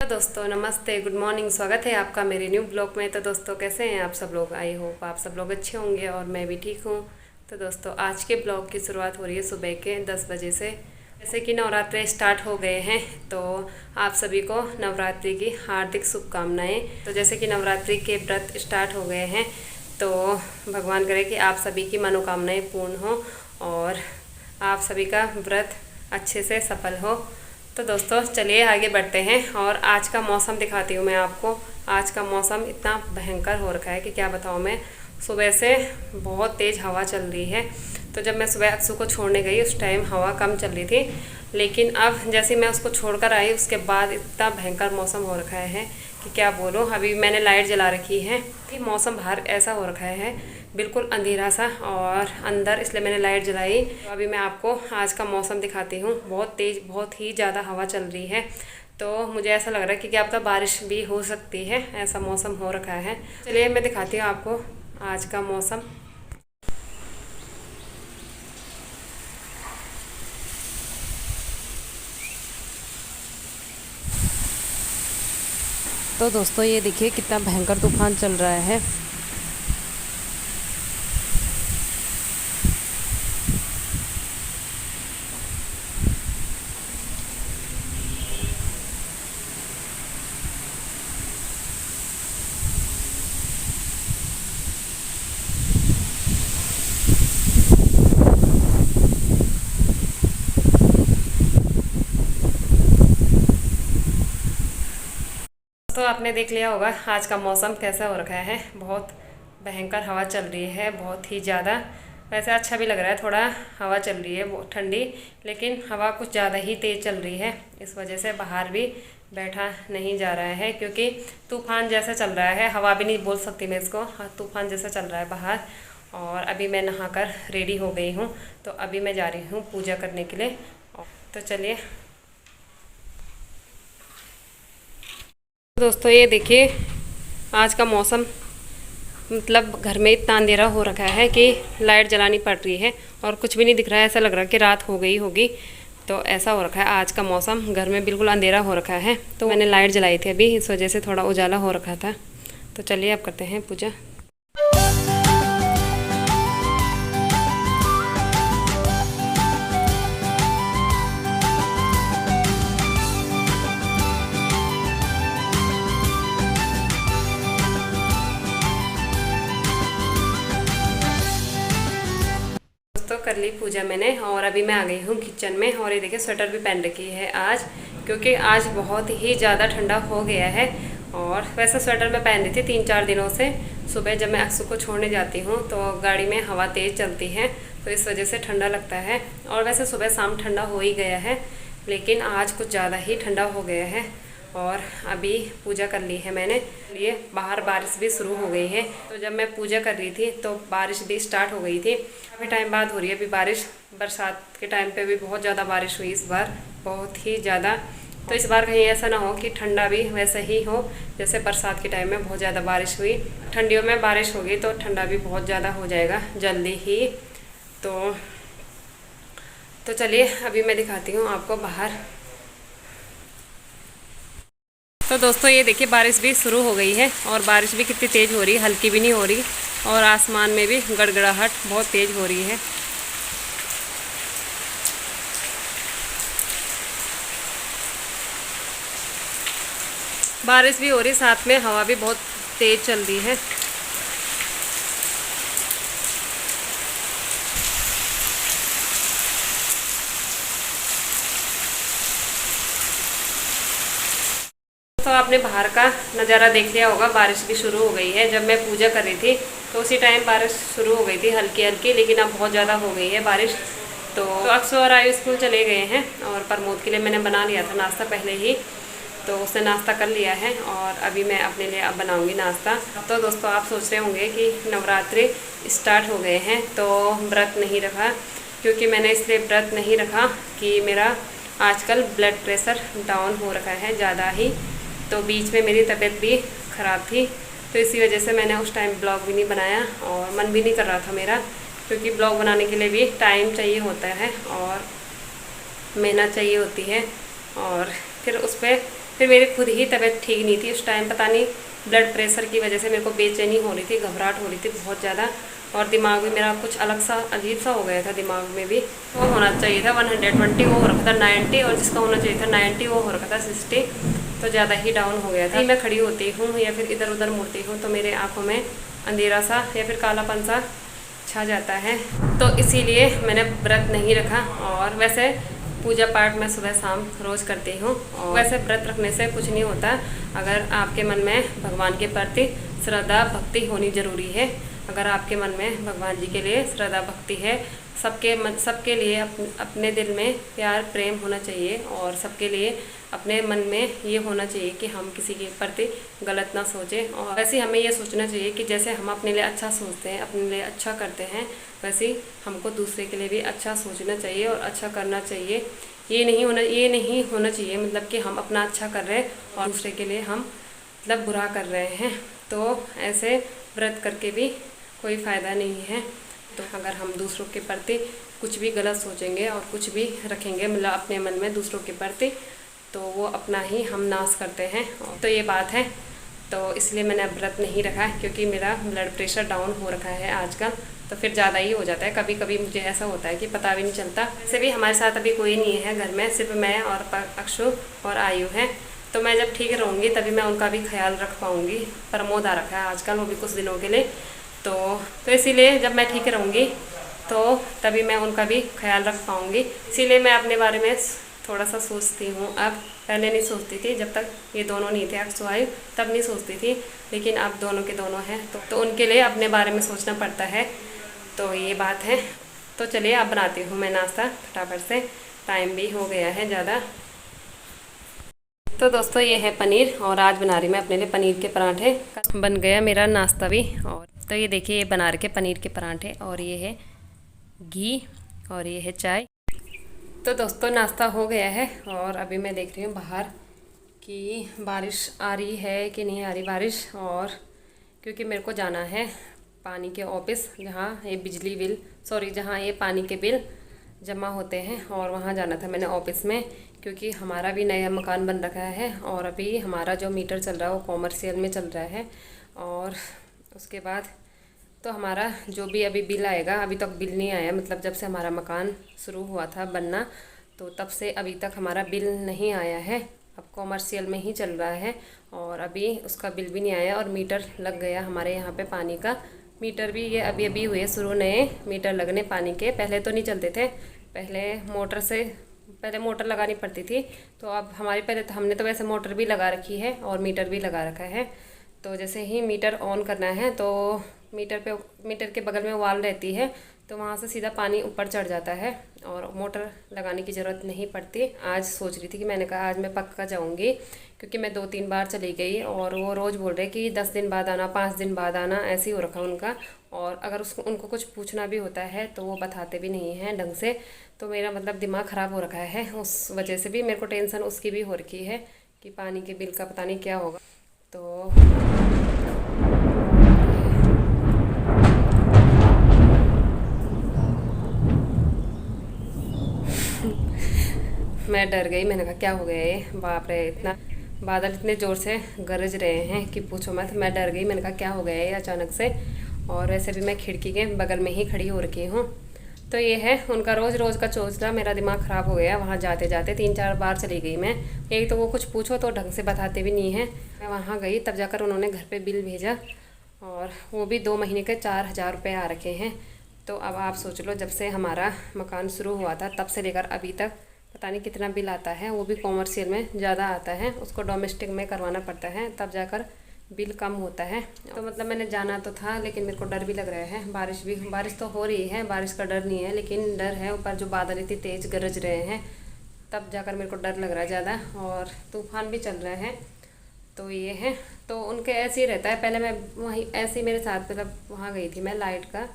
दोस्तों नमस्ते, good morning. स्वागत है आपका मेरे न्यू ब्लॉग में। तो दोस्तों कैसे हैं आप सब लोग? आई होप आप सब लोग अच्छे होंगे और मैं भी ठीक हूँ। तो दोस्तों आज के ब्लॉग की शुरुआत हो रही है सुबह के 10 बजे से। जैसे कि नवरात्रि स्टार्ट हो गए हैं तो आप सभी को नवरात्रि की हार्दिक शुभकामनाएँ। तो जैसे कि नवरात्रि के व्रत स्टार्ट हो गए हैं तो भगवान करे कि आप सभी की मनोकामनाएँ पूर्ण हो और आप सभी का व्रत अच्छे से सफल हो। तो दोस्तों चलिए आगे बढ़ते हैं और आज का मौसम दिखाती हूँ मैं आपको। आज का मौसम इतना भयंकर हो रखा है कि क्या बताऊँ मैं। सुबह से बहुत तेज़ हवा चल रही है। तो जब मैं सुबह अक्सू को छोड़ने गई उस टाइम हवा कम चल रही थी, लेकिन अब जैसे मैं उसको छोड़कर आई उसके बाद इतना भयंकर मौसम हो रखा है कि क्या बोलूँ। अभी मैंने लाइट जला रखी है कि मौसम बाहर ऐसा हो रखा है बिल्कुल अंधेरा सा और अंदर, इसलिए मैंने लाइट जलाई। तो अभी मैं आपको आज का मौसम दिखाती हूँ। बहुत तेज़, बहुत ही ज़्यादा हवा चल रही है। तो मुझे ऐसा लग रहा है कि क्या पता बारिश भी हो सकती है, ऐसा मौसम हो रखा है। चलिए मैं दिखाती हूँ आपको आज का मौसम। तो दोस्तों ये देखिए कितना भयंकर तूफान चल रहा है। तो आपने देख लिया होगा आज का मौसम कैसा हो रखा है। बहुत भयंकर हवा चल रही है, बहुत ही ज़्यादा। वैसे अच्छा भी लग रहा है, थोड़ा हवा चल रही है वो ठंडी, लेकिन हवा कुछ ज़्यादा ही तेज़ चल रही है। इस वजह से बाहर भी बैठा नहीं जा रहा है क्योंकि तूफ़ान जैसा चल रहा है। हवा भी नहीं बोल सकती मैं इसको, हाँ तूफ़ान जैसा चल रहा है बाहर। और अभी मैं नहाकर रेडी हो गई हूँ, तो अभी मैं जा रही हूँ पूजा करने के लिए। तो चलिए दोस्तों ये देखिए आज का मौसम, मतलब घर में इतना अंधेरा हो रखा है कि लाइट जलानी पड़ रही है और कुछ भी नहीं दिख रहा है। ऐसा लग रहा है कि रात हो गई होगी। तो ऐसा हो रखा है आज का मौसम, घर में बिल्कुल अंधेरा हो रखा है। तो मैंने लाइट जलाई थी अभी, इस वजह से थोड़ा उजाला हो रखा था। तो चलिए अब करते हैं पूजा। तो कर ली पूजा मैंने और अभी मैं आ गई हूँ किचन में। और ये देखिए स्वेटर भी पहन रखी है आज, क्योंकि आज बहुत ही ज़्यादा ठंडा हो गया है। और वैसे स्वेटर मैं पहन रही थी 3-4 दिनों से। सुबह जब मैं अक्सू को छोड़ने जाती हूँ तो गाड़ी में हवा तेज़ चलती है, तो इस वजह से ठंडा लगता है। और वैसे सुबह शाम ठंडा हो ही गया है, लेकिन आज कुछ ज़्यादा ही ठंडा हो गया है। और अभी पूजा कर ली है मैंने। ये बाहर बारिश भी शुरू हो गई है। तो जब मैं पूजा कर रही थी तो बारिश भी स्टार्ट हो गई थी। काफ़ी टाइम बाद हो रही है अभी बारिश। बरसात के टाइम पे भी बहुत ज़्यादा बारिश हुई इस बार, बहुत ही ज़्यादा। तो इस बार कहीं ऐसा ना हो कि ठंडा भी वैसा ही हो जैसे बरसात के टाइम में बहुत ज़्यादा बारिश हुई। ठंडियों में बारिश होगी तो ठंडा भी बहुत ज़्यादा हो जाएगा जल्दी ही। तो तो चलिए अभी मैं दिखाती हूँ आपको बाहर। तो दोस्तों ये देखिए बारिश भी शुरू हो गई है और बारिश भी कितनी तेज़ हो रही है, हल्की भी नहीं हो रही और आसमान में भी गड़गड़ाहट बहुत तेज़ हो रही है। बारिश भी हो रही, साथ में हवा भी बहुत तेज़ चल रही है। तो आपने बाहर का नज़ारा देख लिया होगा, बारिश भी शुरू हो गई है। जब मैं पूजा कर रही थी तो उसी टाइम बारिश शुरू हो गई थी हल्की हल्की, लेकिन अब बहुत ज़्यादा हो गई है बारिश। तो अक्सर और आयु स्कूल चले गए हैं और प्रमोद के लिए मैंने बना लिया था नाश्ता पहले ही, तो उसने नाश्ता कर लिया है और अभी मैं अपने लिए अब बनाऊंगी नाश्ता। तो दोस्तों आप सोच रहे होंगे कि नवरात्रि स्टार्ट हो गए हैं तो व्रत नहीं रखा, क्योंकि मैंने इसलिए व्रत नहीं रखा कि मेरा आजकल ब्लड प्रेशर डाउन हो रखा है ज़्यादा ही। तो बीच में मेरी तबीयत भी ख़राब थी, तो इसी वजह से मैंने उस टाइम ब्लॉग भी नहीं बनाया और मन भी नहीं कर रहा था मेरा, क्योंकि ब्लॉग बनाने के लिए भी टाइम चाहिए होता है और मेहनत चाहिए होती है। और फिर मेरी खुद ही तबीयत ठीक नहीं थी उस टाइम, पता नहीं ब्लड प्रेशर की वजह से मेरे को बेचैनी हो रही थी, घबराहट हो रही थी बहुत ज़्यादा, और दिमाग भी मेरा कुछ अलग सा अजीब सा हो गया था। दिमाग में भी वो होना चाहिए था 120, वो हो रखा था 90, और जिसका होना चाहिए था 90 वो हो रखा था 60, तो ज़्यादा ही डाउन हो गया था। मैं खड़ी होती हूँ या फिर इधर उधर मुड़ती हूँ तो मेरे आँखों में अंधेरा सा या फिर कालापन सा छा जाता है, तो इसीलिए मैंने व्रत नहीं रखा। और वैसे पूजा पाठ मैं सुबह शाम रोज़ करती हूँ, और वैसे व्रत रखने से कुछ नहीं होता। अगर आपके मन में भगवान के प्रति श्रद्धा भक्ति होनी ज़रूरी है। अगर आपके मन में भगवान जी के लिए श्रद्धा भक्ति है, सबके लिए अपने दिल में प्यार प्रेम होना चाहिए, और सबके लिए अपने मन में ये होना चाहिए कि हम किसी के प्रति गलत ना सोचें। और वैसे हमें ये सोचना चाहिए कि जैसे हम अपने लिए अच्छा सोचते हैं, अपने लिए अच्छा करते हैं, वैसे ही हमको दूसरे के लिए भी अच्छा सोचना चाहिए और अच्छा करना चाहिए। ये नहीं होना चाहिए मतलब कि हम अपना अच्छा कर रहे हैं और दूसरे के लिए हम मतलब बुरा कर रहे हैं। तो ऐसे व्रत करके भी कोई फ़ायदा नहीं है। तो अगर हम दूसरों के प्रति कुछ भी गलत सोचेंगे और कुछ भी रखेंगे मतलब अपने मन में दूसरों के प्रति, तो वो अपना ही हम नाश करते हैं। तो ये बात है, तो इसलिए मैंने अब व्रत नहीं रखा है, क्योंकि मेरा ब्लड प्रेशर डाउन हो रखा है आजकल, तो फिर ज़्यादा ही हो जाता है। कभी कभी मुझे ऐसा होता है कि पता भी नहीं चलता। वैसे भी हमारे साथ अभी कोई नहीं है घर में, सिर्फ मैं और अक्षु और आयु हैं। तो मैं जब ठीक रहूँगी तभी मैं उनका भी ख्याल रख पाऊँगी। प्रमोद आ रखा है आजकल, वो भी कुछ दिनों के लिए, तो इसीलिए जब मैं ठीक रहूँगी तो तभी मैं उनका भी ख्याल रख पाऊँगी। इसीलिए मैं अपने बारे में थोड़ा सा सोचती हूँ अब। पहले नहीं सोचती थी, जब तक ये दोनों नहीं थे अक्षु आयु, तब नहीं सोचती थी, लेकिन अब दोनों के दोनों हैं तो उनके लिए अपने बारे में सोचना पड़ता है। तो ये बात है। तो चलिए अब बनाती हूँ मैं नाश्ता फटाफट से, टाइम भी हो गया है ज़्यादा। तो दोस्तों ये है पनीर, और आज बना रही मैं अपने लिए पनीर के पराठे। बन गया मेरा नाश्ता भी। और तो ये देखिए ये बना रखे पनीर के पराठे, और ये है घी, और ये है चाय। तो दोस्तों नाश्ता हो गया है और अभी मैं देख रही हूँ बाहर कि बारिश आ रही है कि नहीं आ रही बारिश। और क्योंकि मेरे को जाना है पानी के ऑफिस, जहाँ ये पानी के बिल जमा होते हैं, और वहाँ जाना था मैंने ऑफिस में, क्योंकि हमारा भी नया मकान बन रखा है और अभी हमारा जो मीटर चल रहा है वो कॉमर्शियल में चल रहा है। और उसके बाद तो हमारा जो भी अभी बिल आएगा, अभी तक बिल नहीं आया, मतलब जब से हमारा मकान शुरू हुआ था बनना तो तब से अभी तक हमारा बिल नहीं आया है। अब कॉमर्शियल में ही चल रहा है और अभी उसका बिल भी नहीं आया। और मीटर लग गया हमारे यहाँ पे, पानी का मीटर भी ये अभी हुए शुरू, नए मीटर लगने पानी के। पहले तो नहीं चलते थे, पहले मोटर लगानी पड़ती थी। तो अब हमने तो वैसे मोटर भी लगा रखी है और मीटर भी लगा रखा है। तो जैसे ही मीटर ऑन करना है तो मीटर के बगल में वाल रहती है, तो वहाँ से सीधा पानी ऊपर चढ़ जाता है और मोटर लगाने की ज़रूरत नहीं पड़ती। आज सोच रही थी कि मैंने कहा आज मैं पक्का जाऊँगी, क्योंकि मैं 2-3 बार चली गई और वो रोज़ बोल रहे कि 10 दिन बाद आना, 5 दिन बाद आना, ऐसे ही हो रखा उनका। और अगर उनको कुछ पूछना भी होता है तो वो बताते भी नहीं हैं ढंग से। तो मेरा मतलब दिमाग ख़राब हो रखा है, उस वजह से भी मेरे को टेंशन उसकी भी हो रखी है कि पानी के बिल का पता नहीं क्या होगा। तो मैं डर गई, मैंने कहा क्या हो गया ये, बाप रे इतना बादल इतने ज़ोर से गरज रहे हैं कि पूछो मत। मैं डर गई, मैंने कहा क्या हो गया ये अचानक से। और वैसे भी मैं खिड़की के बगल में ही खड़ी हो रखी हूँ। तो ये है उनका रोज़ रोज़ का चोचला, मेरा दिमाग ख़राब हो गया वहाँ जाते जाते। 3-4 बार चली गई मैं। एक तो वो कुछ पूछो तो ढंग से बताते भी नहीं हैं। मैं वहाँ गई तब जाकर उन्होंने घर पे बिल भेजा, और वो भी 2 महीने के 4,000 रुपये आ रखे हैं। तो अब आप सोच लो, जब से हमारा मकान शुरू हुआ था तब से लेकर अभी तक पता नहीं कितना बिल आता है। वो भी कॉमर्शियल में ज़्यादा आता है, उसको डोमेस्टिक में करवाना पड़ता है, तब जाकर बिल कम होता है। तो मतलब मैंने जाना तो था, लेकिन मेरे को डर भी लग रहा है। बारिश तो हो रही है, बारिश का डर नहीं है, लेकिन डर है ऊपर जो बादल इतनी तेज़ गरज रहे हैं, तब जाकर मेरे को डर लग रहा है ज़्यादा। और तूफ़ान भी चल रहा है। तो ये है, तो उनके ऐसे ही रहता है। पहले मैं वहीं ऐसे ही मेरे साथ मतलब वहाँ गई थी मैं, लाइट का,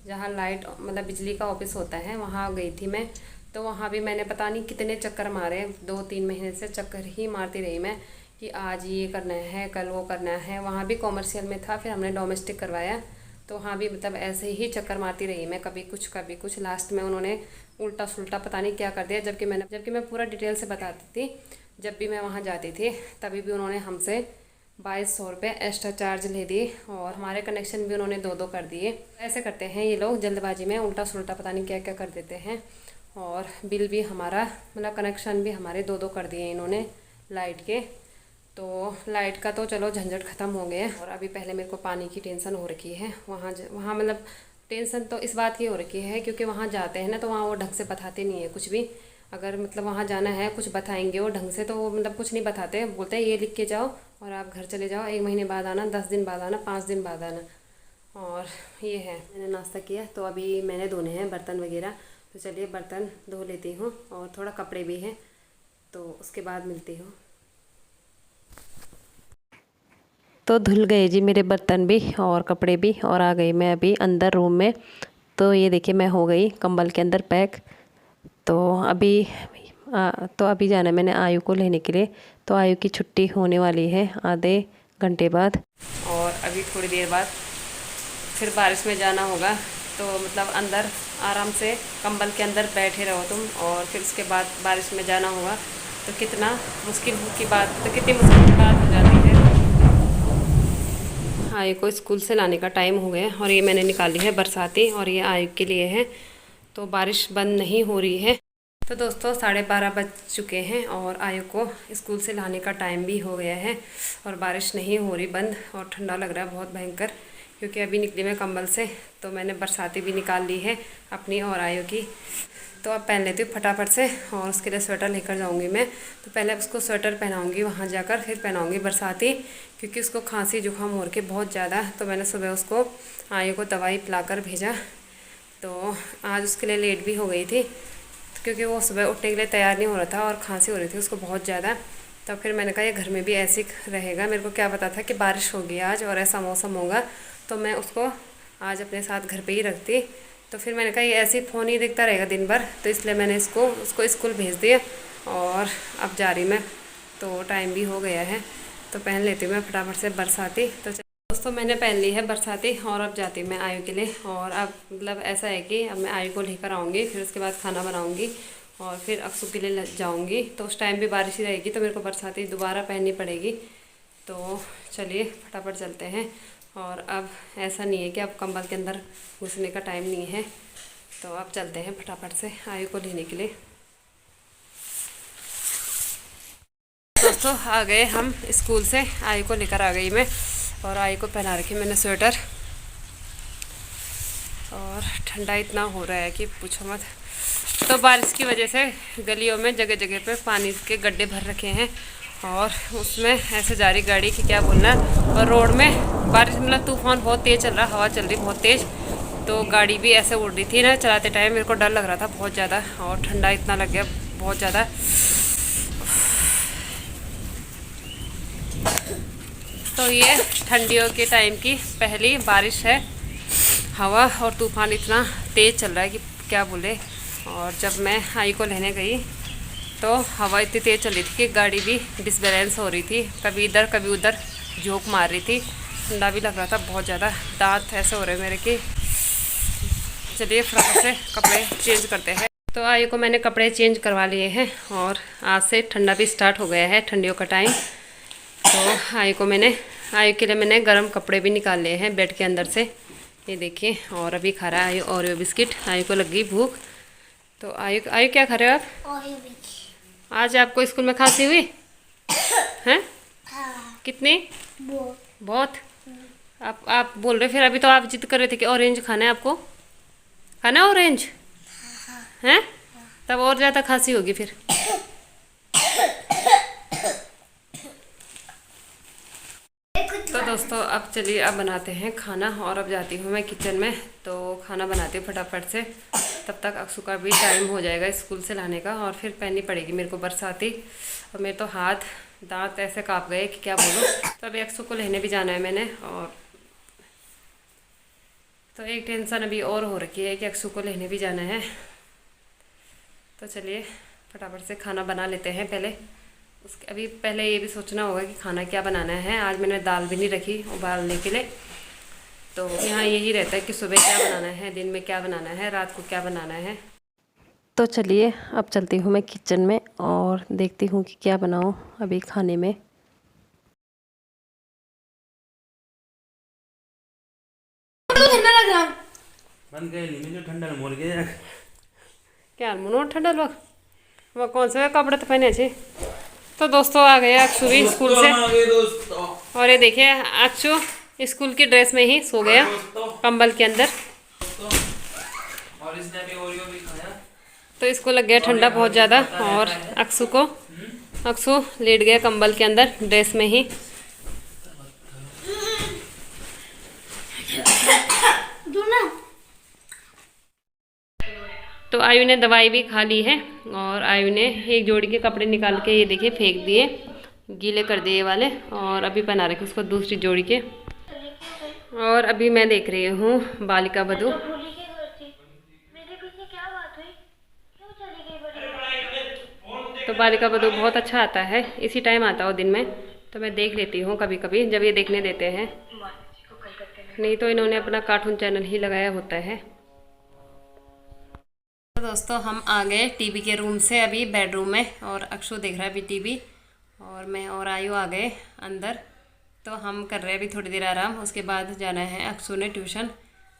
जहाँ लाइट मतलब बिजली का ऑफिस होता है वहाँ गई थी मैं। तो वहाँ भी मैंने पता नहीं कितने चक्कर मारे, 2-3 महीने से चक्कर ही मारती रही मैं कि आज ये करना है, कल वो करना है। वहाँ भी कॉमर्शियल में था, फिर हमने डोमेस्टिक करवाया, तो वहाँ भी मतलब ऐसे ही चक्कर मारती रही मैं, कभी कुछ। लास्ट में उन्होंने उल्टा सुल्टा पता नहीं क्या कर दिया, जबकि मैं पूरा डिटेल से बताती थी। जब भी मैं वहाँ जाती थी तभी भी उन्होंने हमसे 2200 रुपये एक्स्ट्रा चार्ज ले दिए, और हमारे कनेक्शन भी उन्होंने 2-2 कर दिए। ऐसे करते हैं ये लोग जल्दबाजी में, उल्टा सुल्टा पता नहीं क्या क्या कर देते हैं। और बिल भी हमारा मतलब कनेक्शन भी हमारे 2-2 कर दिए इन्होंने लाइट के। तो लाइट का तो चलो झंझट ख़त्म हो गया। और अभी पहले मेरे को पानी की टेंशन हो रखी है। वहाँ मतलब टेंशन तो इस बात की हो रखी है क्योंकि वहाँ जाते हैं ना, तो वहाँ वो ढंग से बताते नहीं है कुछ भी। अगर मतलब वहाँ जाना है कुछ बताएंगे वो ढंग से, तो वो मतलब कुछ नहीं बताते। बोलते हैं ये लिख के जाओ और आप घर चले जाओ, 1 महीने बाद आना, 10 दिन बाद आना, 5 दिन बाद आना। और ये है, मैंने नाश्ता किया, तो अभी मैंने धोने हैं बर्तन वगैरह। तो चलिए बर्तन धो लेती हूँ, और थोड़ा कपड़े भी हैं, तो उसके बाद मिलती हूँ। तो धुल गए जी मेरे बर्तन भी और कपड़े भी, और आ गई मैं अभी अंदर रूम में। तो ये देखिए मैं हो गई कंबल के अंदर पैक। तो अभी जाना है मैंने आयु को लेने के लिए। तो आयु की छुट्टी होने वाली है आधे घंटे बाद, और अभी थोड़ी देर बाद फिर बारिश में जाना होगा। तो मतलब अंदर आराम से कंबल के अंदर बैठे रहो तुम, और फिर उसके बाद बारिश में जाना होगा। तो कितना मुश्किल की बात, तो कितनी मुश्किल की बात हो जाती है। आयु को स्कूल से लाने का टाइम हो गया, और ये मैंने निकाली है बरसाती, और ये आयु के लिए है। तो बारिश बंद नहीं हो रही है। तो दोस्तों 12:30 बज चुके हैं, और आयु को स्कूल से लाने का टाइम भी हो गया है, और बारिश नहीं हो रही बंद, और ठंडा लग रहा है बहुत भयंकर, क्योंकि अभी निकली मैं कंबल से। तो मैंने बरसाती भी निकाल ली है अपनी और आयु की। तो अब पहन लेती हूँ फटाफट से, और उसके लिए स्वेटर लेकर जाऊँगी मैं। तो पहले उसको स्वेटर पहनाऊँगी वहाँ जाकर, फिर पहनाऊँगी बरसाती, क्योंकि उसको खांसी जुकाम हो रही बहुत ज़्यादा। तो मैंने सुबह उसको आयु को दवाई पिलाकर भेजा। तो आज उसके लिए लेट भी हो गई थी, क्योंकि वो सुबह उठने के लिए तैयार नहीं हो रहा था, और खांसी हो रही थी उसको बहुत ज़्यादा। तो फिर मैंने कहा ये घर में भी ऐसे ही रहेगा। मेरे को क्या पता था कि बारिश होगी आज और ऐसा मौसम होगा, तो मैं उसको आज अपने साथ घर पे ही रखती। तो फिर मैंने कहा ये ऐसे ही फ़ोन ही देखता रहेगा दिन भर, तो इसलिए मैंने उसको स्कूल भेज दिया, और अब जा रही मैं। तो टाइम भी हो गया है, तो पहन लेती हूँ मैं फटाफट से बरसाती। तो दोस्तों मैंने पहन ली है बरसाती, और अब जाती हूँ मैं आयु के लिए। और अब मतलब ऐसा है कि अब मैं आयु को लेकर आऊँगी, फिर उसके बाद खाना बनाऊँगी, और फिर अक्सू के लिए जाऊँगी। तो उस टाइम भी बारिश ही रहेगी, तो मेरे को बरसाती दोबारा पहननी पड़ेगी। तो चलिए फटाफट चलते हैं। और अब ऐसा नहीं है कि अब कंबल के अंदर घुसने का टाइम नहीं है, तो अब चलते हैं फटाफट से आयु को लेने के लिए। दोस्तों आ गए हम स्कूल से, आयु को लेकर आ गई मैं, और आयु को पहना रखी मैंने स्वेटर। और ठंडा इतना हो रहा है कि पूछो मत। तो बारिश की वजह से गलियों में जगह जगह पे पानी के गड्ढे भर रखे हैं, और उसमें ऐसे जा रही गाड़ी कि क्या बोलना। और रोड में बारिश मतलब तूफान बहुत तेज़ चल रहा, हवा चल रही बहुत तेज़, तो गाड़ी भी ऐसे उड़ रही थी ना चलाते टाइम। मेरे को डर लग रहा था बहुत ज़्यादा, और ठंडा इतना लग गया बहुत ज़्यादा। तो ये ठंडियों के टाइम की पहली बारिश है। हवा और तूफान इतना तेज़ चल रहा है कि क्या बोले। और जब मैं आयु को लेने गई तो हवा इतनी तेज़ चल रही थी कि गाड़ी भी डिसबैलेंस हो रही थी, कभी इधर कभी उधर झोंक मार रही थी। ठंडा भी लग रहा था बहुत ज़्यादा, दांत ऐसे हो रहे मेरे कि। चलिए फटाफट से कपड़े चेंज करते हैं। तो आयु को मैंने कपड़े चेंज करवा लिए हैं और आज से ठंडा भी स्टार्ट हो गया है, ठंडियों का टाइम। तो आयु के लिए मैंने गर्म कपड़े भी निकाल लिए हैं बेड के अंदर से, ये देखिए। और अभी खा रहा है आयु ओरियो बिस्किट। आयु को लग गई भूख। तो आयु क्या खा रहे हो आप? आज आपको स्कूल में खांसी हुई हैं? कितनी? बहुत। आप बोल रहे, फिर अभी तो आप जिद कर रहे थे कि ऑरेंज खाना है, आपको खाना है ऑरेंज हैं? तब और ज़्यादा खांसी होगी फिर। तो दोस्तों अब चलिए अब बनाते हैं खाना, और अब जाती हूँ मैं किचन में। तो खाना बनाती हूँ फटाफट से, तब तक अक्सू का भी टाइम हो जाएगा स्कूल से लाने का, और फिर पहननी पड़ेगी मेरे को बरसाती। और मेरे तो हाथ दांत ऐसे काँप गए कि क्या बोलूँ। तो अभी अक्सू को लेने भी जाना है मैंने, और तो एक टेंशन अभी और हो रखी है कि अक्सू को लेने भी जाना है। तो चलिए फटाफट से खाना बना लेते हैं पहले। उसके अभी पहले ये भी सोचना होगा कि खाना क्या बनाना है। आज मैंने दाल भी नहीं रखी उबालने के लिए। तो यहाँ यही रहता है कि सुबह क्या बनाना है, दिन में क्या बनाना है, रात को क्या बनाना है। तो चलिए अब चलती हूँ मैं किचन में और देखती हूँ कि क्या बनाऊँ अभी खाने में। बन गए नहीं, मुझे ठंडा मोर गया क्या मुनो ठंडा लोग वो कौन से कपड़े तो पहने छे। तो दोस्तों आ गए अक्षु भी स्कूल से, और ये देखिए अक्षु स्कूल की ड्रेस में ही सो गया कंबल के अंदर। और इसने भी ओरियो भी खाया। तो इसको लग गया ठंडा बहुत ज़्यादा, और अक्षु लेट गया कंबल के अंदर ड्रेस में ही। तो आयु ने दवाई भी खा ली है, और आयु ने एक जोड़ी के कपड़े निकाल के ये देखिए फेंक दिए, गीले कर दिए वाले, और अभी पहना रखे उसको दूसरी जोड़ी के। और अभी मैं देख रही हूँ बालिका बधू। तो बालिका बधू बहुत अच्छा आता है, इसी टाइम आता हो दिन में, तो मैं देख लेती हूँ कभी कभी जब ये देखने देते हैं, नहीं तो इन्होंने अपना कार्टून चैनल ही लगाया होता है। तो दोस्तों हम आ गए टीवी के रूम से अभी बेडरूम में, और अक्षु देख रहा है अभी टीवी, और मैं और आयु आ गए अंदर। तो हम कर रहे हैं अभी थोड़ी देर आराम, उसके बाद जाना है अक्षु ने ट्यूशन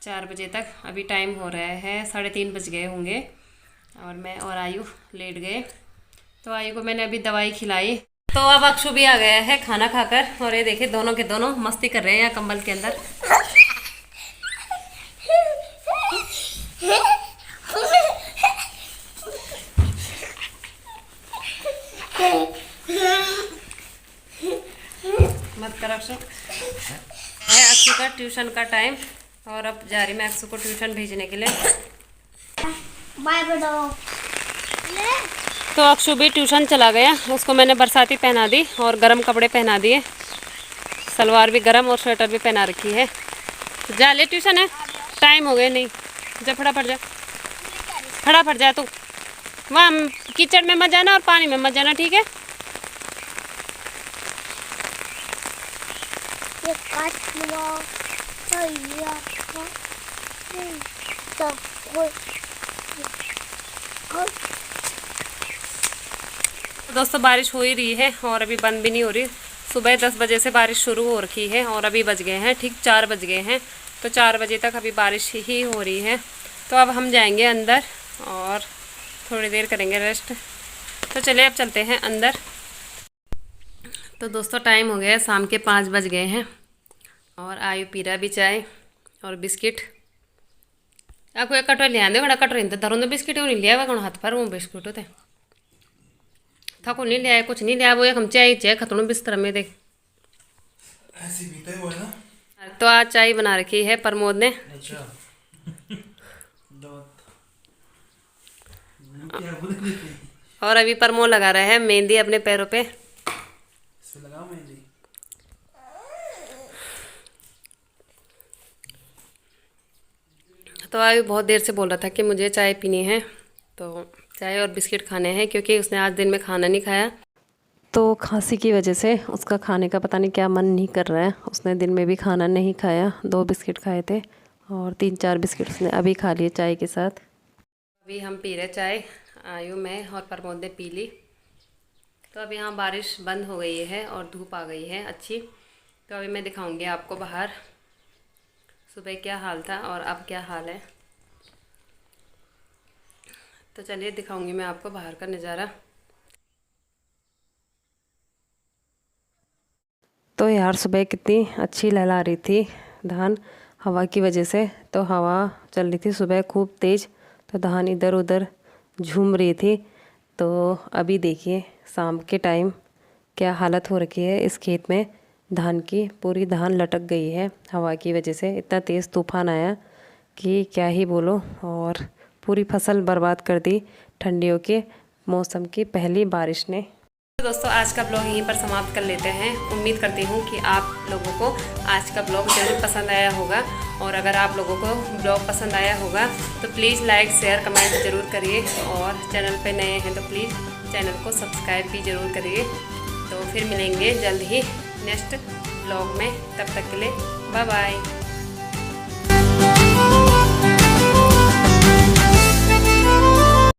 4 बजे तक। अभी टाइम हो रहा है 3:30 बज गए होंगे, और मैं और आयु लेट गए। तो आयु को मैंने अभी दवाई खिलाई। तो अब अक्षु भी आ गया है खाना खाकर, और ये देखिए दोनों के दोनों मस्ती कर रहे हैं यहाँ कंबल के अंदर। मत कर अक्षु। है अक्षु का ट्यूशन का टाइम, और अब जा रही मैं अक्षु को ट्यूशन भेजने के लिए। बाय बताओ। तो अक्षु भी ट्यूशन चला गया, उसको मैंने बरसाती पहना दी और गर्म कपड़े पहना दिए, सलवार भी गर्म और स्वेटर भी पहना रखी है। जा ले ट्यूशन है, टाइम हो गया। नहीं जा फटाफट जा, फटाफट जा। तू वहाँ कीचड़ में मत जाना और पानी में मत जाना, ठीक है? दोस्तों बारिश हो ही रही है और अभी बंद भी नहीं हो रही। सुबह 10 बजे से बारिश शुरू हो रखी है, और अभी बज गए हैं ठीक 4 बज गए हैं। तो 4 बजे तक अभी बारिश ही हो रही है। तो अब हम जाएंगे अंदर और थोड़ी देर करेंगे रेस्ट। तो चलिए अब चलते हैं अंदर। तो दोस्तों टाइम हो गया है, शाम के 5 बज गए हैं, और आयु पी रहा भी चाय और बिस्किट। आपको एक कटोरी ले आंदे, कटोरी तो धरो तो बिस्किट नहीं लिया हुआ, हाथ पर वो बिस्कुट होते थको नहीं लिया, कुछ नहीं लिया। वो एक हम चाय खतों बिस्तर में देख ऐसे पीते हो ना। तो आज चाय बना रखी है प्रमोद ने। अच्छा और अभी प्रमोद लगा रहा है मेहंदी अपने पैरों पे। लगाओ मेहंदी। तो आयु बहुत देर से बोल रहा था कि मुझे चाय पीनी है, तो चाय और बिस्किट खाने हैं, क्योंकि उसने आज दिन में खाना नहीं खाया। तो खांसी की वजह से उसका खाने का पता नहीं क्या मन नहीं कर रहा है। उसने दिन में भी खाना नहीं खाया, 2 बिस्किट खाए थे और 3-4 बिस्किट उसने अभी खा लिए चाय के साथ। अभी हम पी रहे चाय, आयु मैं और प्रमोद ने पी ली। तो अभी यहाँ बारिश बंद हो गई है और धूप आ गई है अच्छी। तो अभी मैं दिखाऊंगी आपको बाहर सुबह क्या हाल था और अब क्या हाल है। तो चलिए दिखाऊंगी मैं आपको बाहर का नज़ारा। तो यार सुबह कितनी अच्छी लहरा रही थी धान हवा की वजह से। तो हवा चल रही थी सुबह खूब तेज़, तो धान इधर उधर झूम रही थी। तो अभी देखिए शाम के टाइम क्या हालत हो रखी है इस खेत में धान की। पूरी धान लटक गई है हवा की वजह से। इतना तेज़ तूफान आया कि क्या ही बोलो, और पूरी फसल बर्बाद कर दी ठंडियों के मौसम की पहली बारिश ने। तो दोस्तों आज का ब्लॉग यहीं पर समाप्त कर लेते हैं। उम्मीद करती हूँ कि आप लोगों को आज का ब्लॉग ज़रूर पसंद आया होगा। और अगर आप लोगों को ब्लॉग पसंद आया होगा तो प्लीज़ लाइक शेयर कमेंट ज़रूर करिए, और चैनल पे नए हैं तो प्लीज़ चैनल को सब्सक्राइब भी ज़रूर करिए। तो फिर मिलेंगे जल्द ही नेक्स्ट ब्लॉग में, तब तक के लिए बाय बाय।